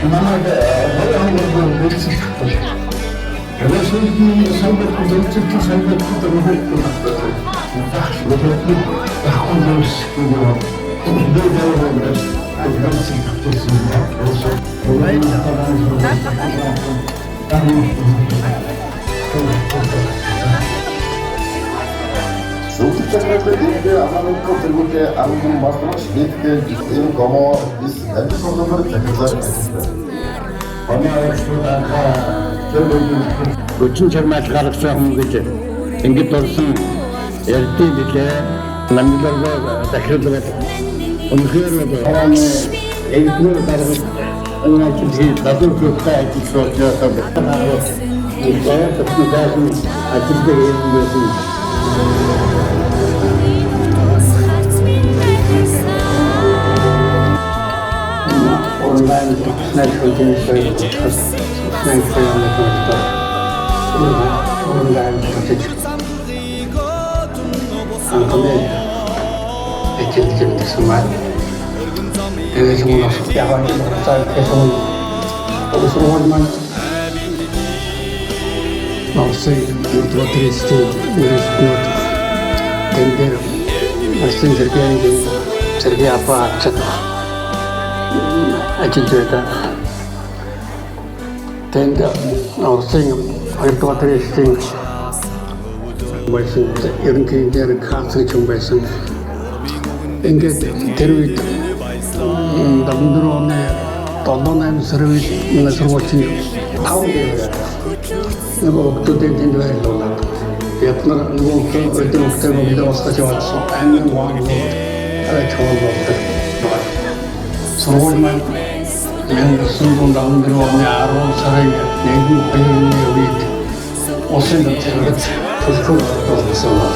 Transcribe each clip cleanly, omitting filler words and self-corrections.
만약에 모양으로 멸치 그래서 이 선배도 멸치도 선배도 했던 것들 이렇게 약간 멸치고 늘대로 멸치 갖겠습니다. 그래서 오늘 Сухтарбетте аманыкка төгөтө ангын басмаш бетте эн комо бис эми содомор текзар этти. Bütün çermekçilik sahumuzda İngiliz olsun, erti bile, namidorda takırdılar. Onu kıyırmadı. Ama eğitimler tarafı, onun için tadır kökte eğitim soruyor tabii. İşte tabii lazım, açıkta eğitim Online professional coaching online coaching anche eccezionalmente smart e sono una schiava che sono ormai non sei molto triste tendere a cercare apa accettare Acıcıda tenda orsing ayıtlatır isting başın yarınkiler kalsı için başın enge tervit damdro ne tondonem servis ne sorwachin tau de ne bu tutin de lola yapnar bu ödüm muhtemelen bir de başka cevap sor en var ara çoğaldı sorulman yang sungguh dalam diri arwah sarang yang pengen nyurit osin dan terlihat terus profesional.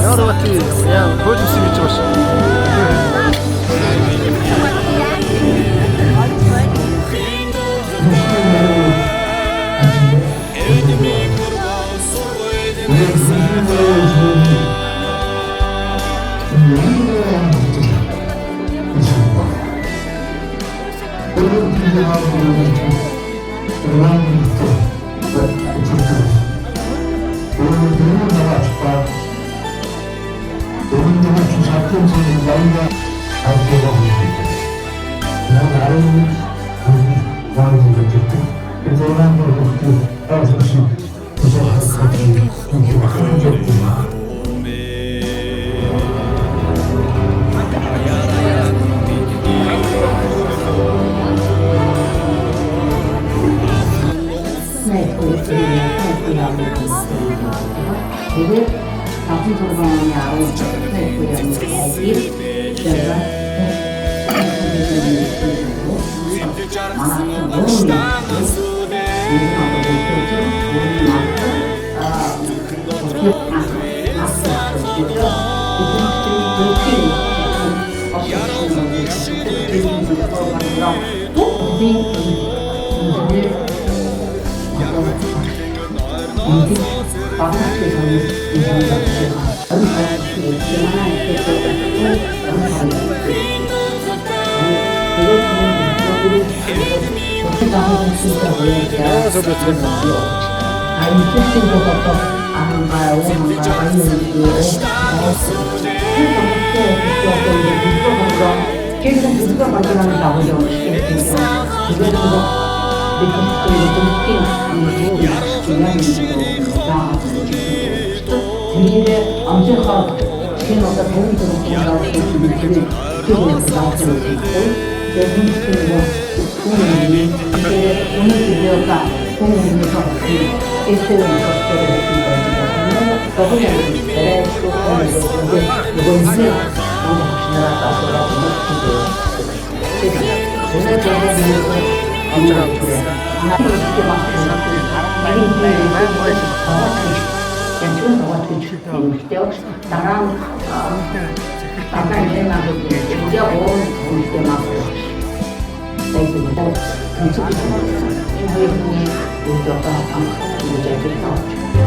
Ya udah lagi, ya gue di sini terus. Jadi, aku berbangga aku yang hadir dalam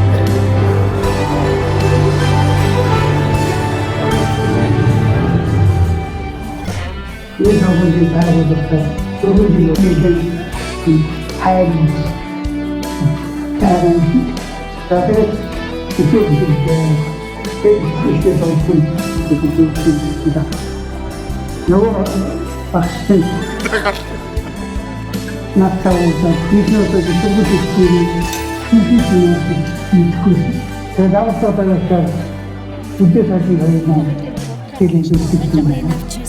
Thank you. 저분들이 바라보셨어. 저분들이 오늘 하얀 자세 그때 그때서 그다 요거 박신 낙타오서 뒤에서 그 나왔어 그때 다시 거기서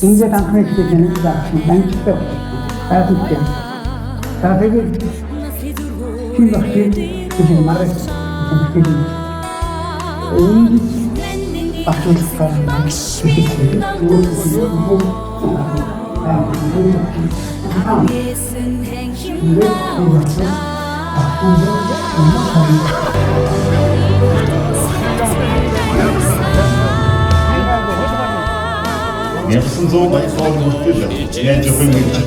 이제 당근에 그때 되는 거다. 난치도 다섯째 다섯째 신박신 그때 말했어. 박수 축하는 Меня в Сенцово сложно услышать. Я что выглядите,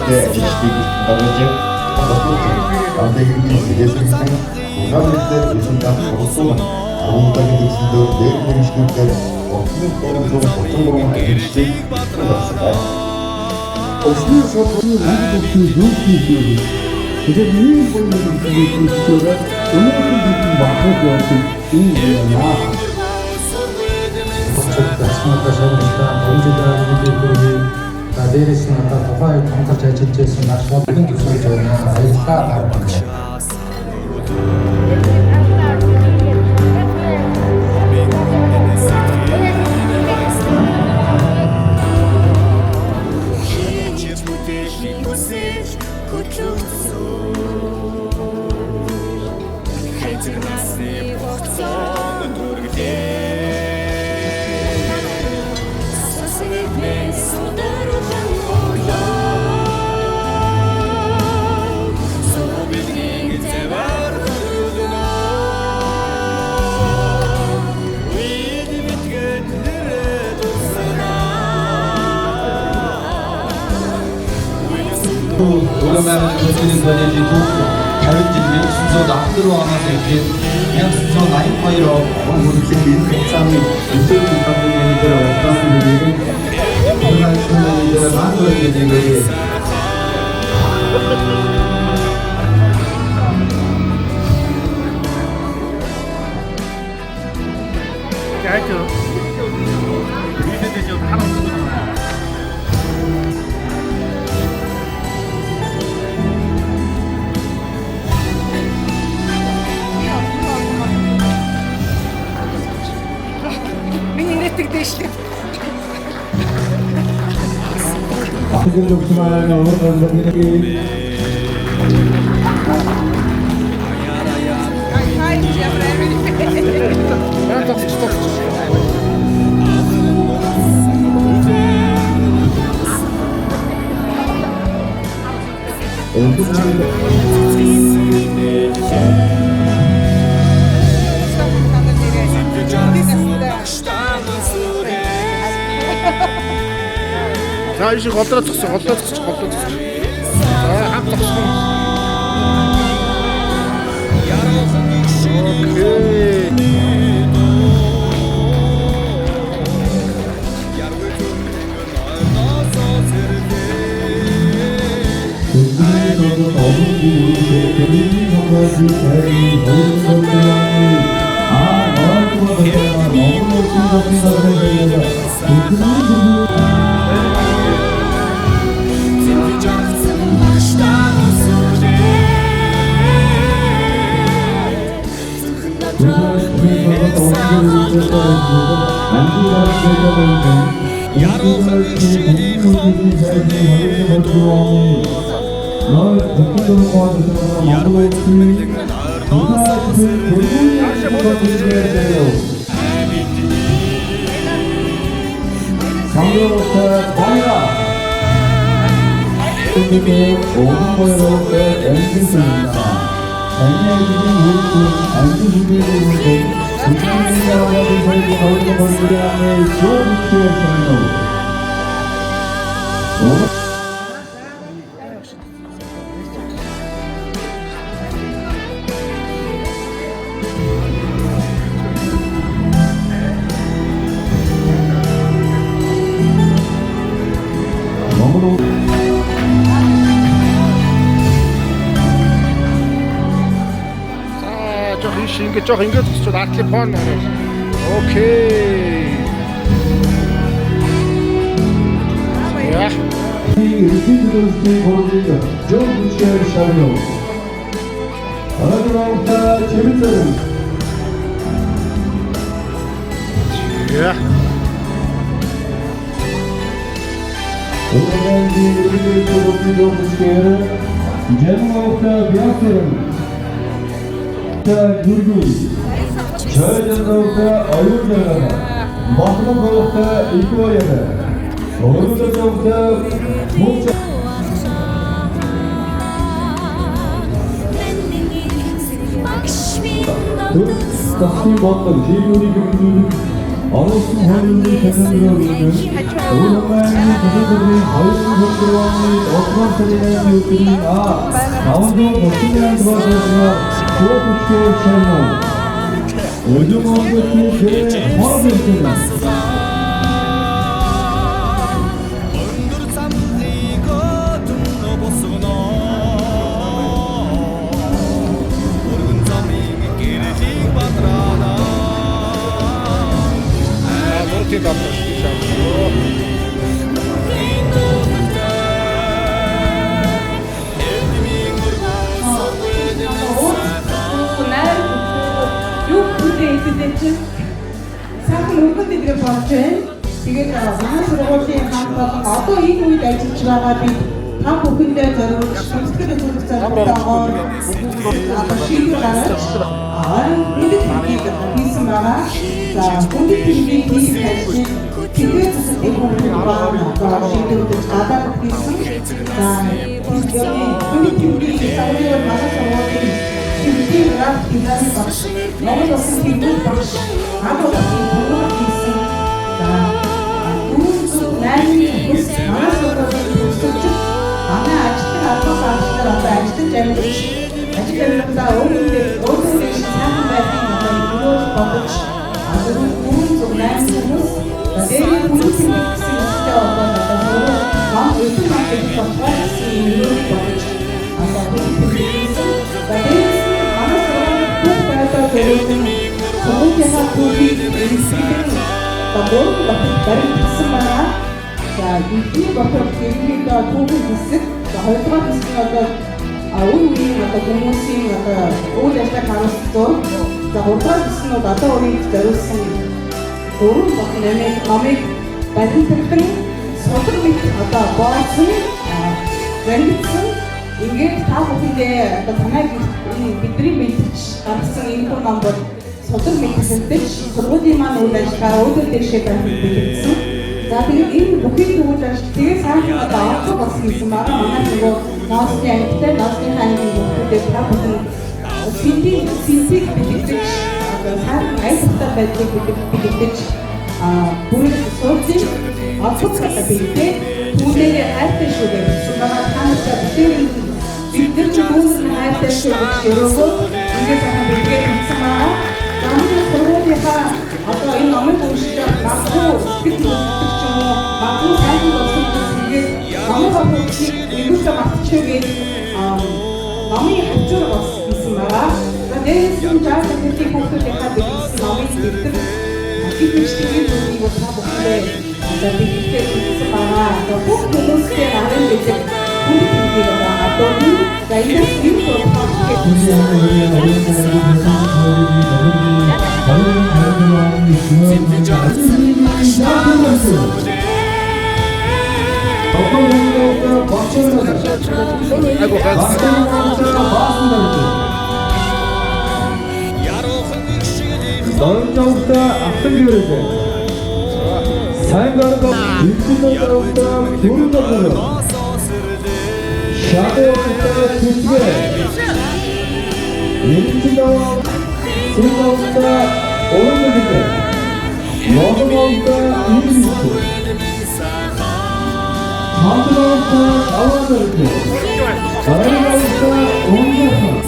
오랜만에 저희는 전해지고 자율집이 순서 납두로 하면서 이렇게 그냥 순서 나인파이로 모두 생긴 복상이 인터뷰 감독님들의 어떤 분들이 그날 분들이 만들어지게 된 거지. 알죠? 우리 세대 지금 하나 쓰거든요. 자, 이제 걷다 쳤어. 자, 한턱 쳐. 오케이. 너무너무 ингээд тусчод артлын фон байна. Окей. Яа. Эрдэнэт боловсролын жон хүчээр шагнав. Арагнаута чимцэн. Яа. Эрдэнэт боловсролын жон хүчээр Жанмаута бяцэн. Та гүргүй. Чойдонаута аюулгаараа. Бахмагаута икояна. Орудогаута мууча. Тасны бодлого жийгүүрийг хэмжүүлэх оруулсан хойны танилруу ирнэ. Улааны төсөвийн 2020 оны Осман царайны үеийн таван боцны дуусна шүүхтэй шарно. Улааны төсөвийн хойны Нуртын дотроо шаардлагатай. Юу гэдэг чинь сайхан өгөхөд идэх болж байна. Тэгээд манай сургуулийн хамт болон одоо энэ үед ажиллаж байгаа би та бүхэндээ зориулж сэтгэл хөдлөлт цаашаа шийдвэр гаргаж энэ хийсэн байгаа. За бүхний төлөвийг хийх ажил тэгээд их хүмүүс байгаа. Шийдвэр гадаад хийсэн. За бүхний төлөвийг савлаар манай сургуулийн шийдвэр гаргах дизайн багш. Монгол улсын хэмжээний багш. Агуу багш хийсэн. За манай сургуулийн төгсөгч манай ажлын албан агчлаар одоо ажиллаж амьдарч ажиллагаа өөрөөр сайхан байхын төлөө бодож бүрэн зөвлөж хүмүүс дээрээ хүмүүсийн гэсэн үстэй одоо маань өдөр маань болохоор юм бодож одоо дээрээс манай сургуулийн байдлаа зөвлөсөн хүмүүсийнхаа түүхийг богоно баримтсан байна. За бидний дотор гэрмийн түүхийг хэсэг хоёрдугаар хэсэг одоо үеийн одоо хүмүүсийн одоо үйл ажиллагааг харуулсан. За гуравдугаар хэсэг нь одоо үеийг зориулсан дөрвөн болон номыг баримталсан судар мэт одоо боосон баримтсан ингээд та бүхэндээ одоо танайг бидний мэдж гаргасан энэ ном бол судар мэдсэнтэй сургуулийн маань үйл ажиллагаа өөдөө дэшээ баримтсан. За тэгээд энэ бүхий төвөж тэгээд сайхан одоо авах болсон гэсэн байгаа. Манай нөгөө ноосны ангитай ноосны хангийн бүхийдээ та бүхэн синтик бэлтгэж одоо сайхан айстай байдлыг бэлтгэж бүрэн суулжин авахцаа бэлтээ түүнээ хайртай шүү гэж байгаа. Танаас бид нар түүнээ хайртай шүү гэж өрөөгөө ингээд сайхан бэлтгээ хийсэн байгаа. Манай сургуулийнхаа одоо энэ номыг уншиж магадгүй сэтгэл хөдлөлт ч юм уу магадгүй сайхан болсон зүйлгээд номыг авахыг ерөөсөө мартчихвээ номыг хавчаар болсон гэсэн байгаа. Дээрээс нь жаа сэтгэлийн хүмүүсийнхаа бичсэн номыг зэрэг хичээлийн зүйлийг бодох бүхнээ одоо бичдэг гэсэн байгаа. Одоо бүх хүмүүстэй харин бичдэг хүний зүйлийг одоо энэ заягаас юм болох гэх Донжоута автогэрэг сайнгарга бэлтгэл дөрөвдөр шатоута түтгэ нэмтэлөө сэргоута орногдэ могоута ирмэс хамтаута аваадэ сарайута онгоха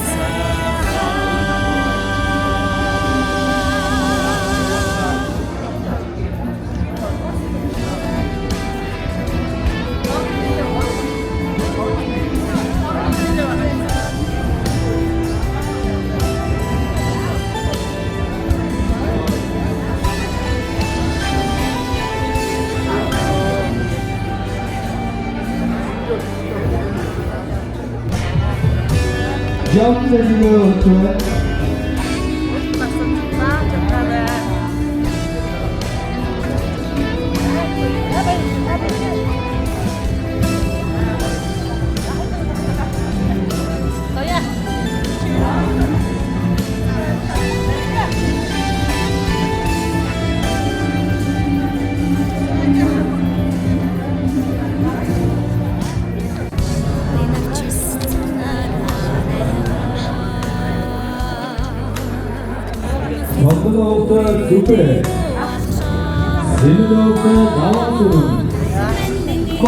Canlı dediğini unuttu. 전부터 두배 세미부터 나와주는 과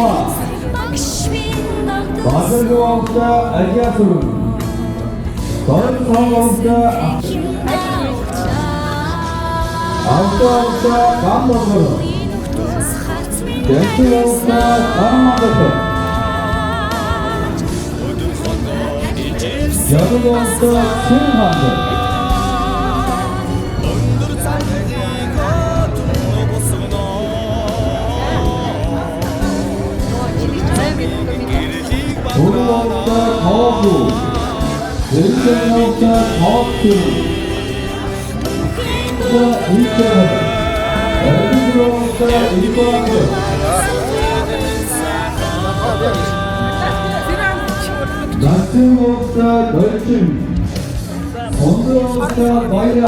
마술부터 알기아수는 덜성부터 아웃도부터 감독으로 댄스부터 다음마부터 여두부터 신한들 도로부터 더구 왼쪽부터 더투 일제하다 애들부터 일과하다 낮춤부터 널춤 건드부터 마이라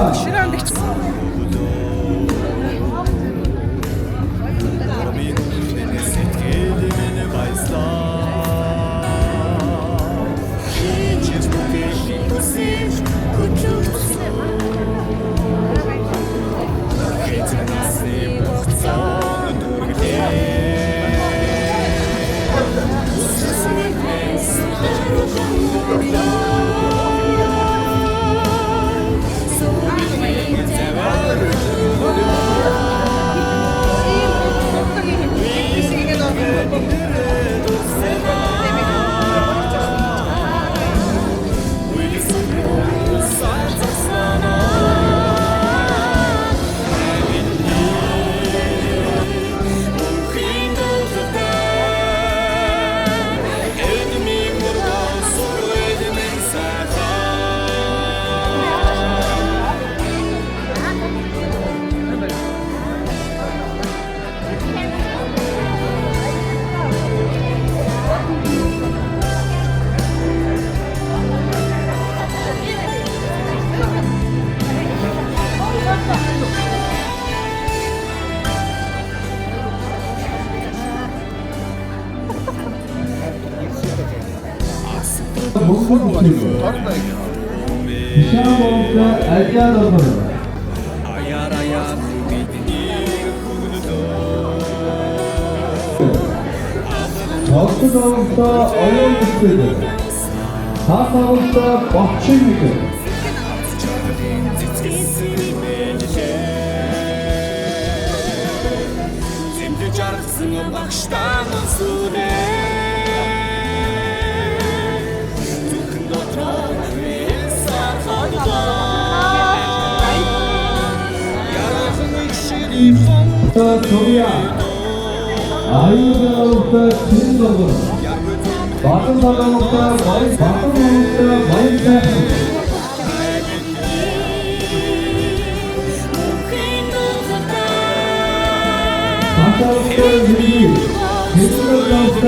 이샤보부터 알기아더분 적수도부터 얼렁국수들 사사부터 먹칠미들 소리야 아이들부터 진정으로 마른 사람부터 마른 사람부터 마인드 가사부터 유리 대중가부터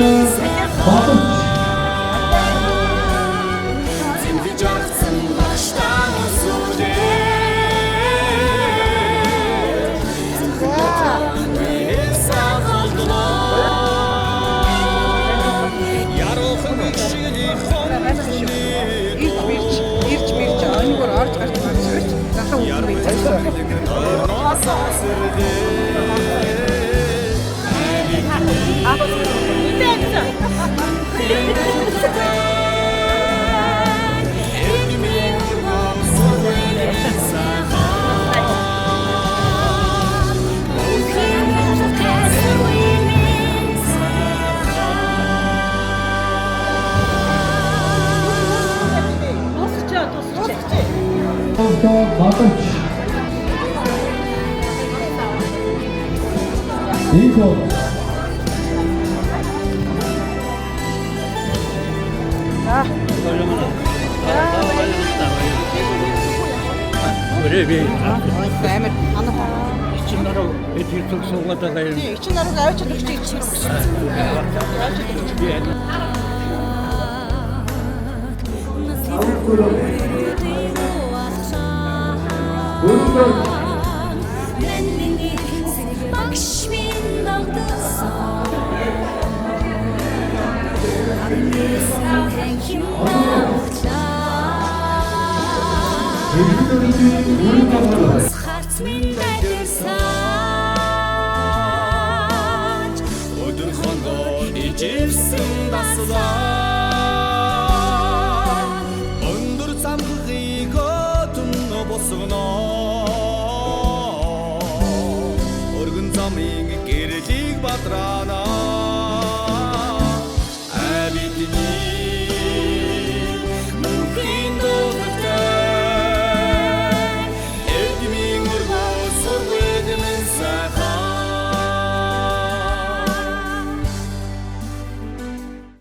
마른 이거 자. би Амар анаа. чинь наруу эдгээр суугаад байгаа юм. Чи нарыг авч чадах чи чинь гэсэн. Багш минь дагдсан. Амнэсэн тэнхим Харц минь дайсан. Өдөр хонгоо иживсэн таслаа. Өндөр замхыг өтөн босгоноо. Өргөн замын гэрлийг батраана.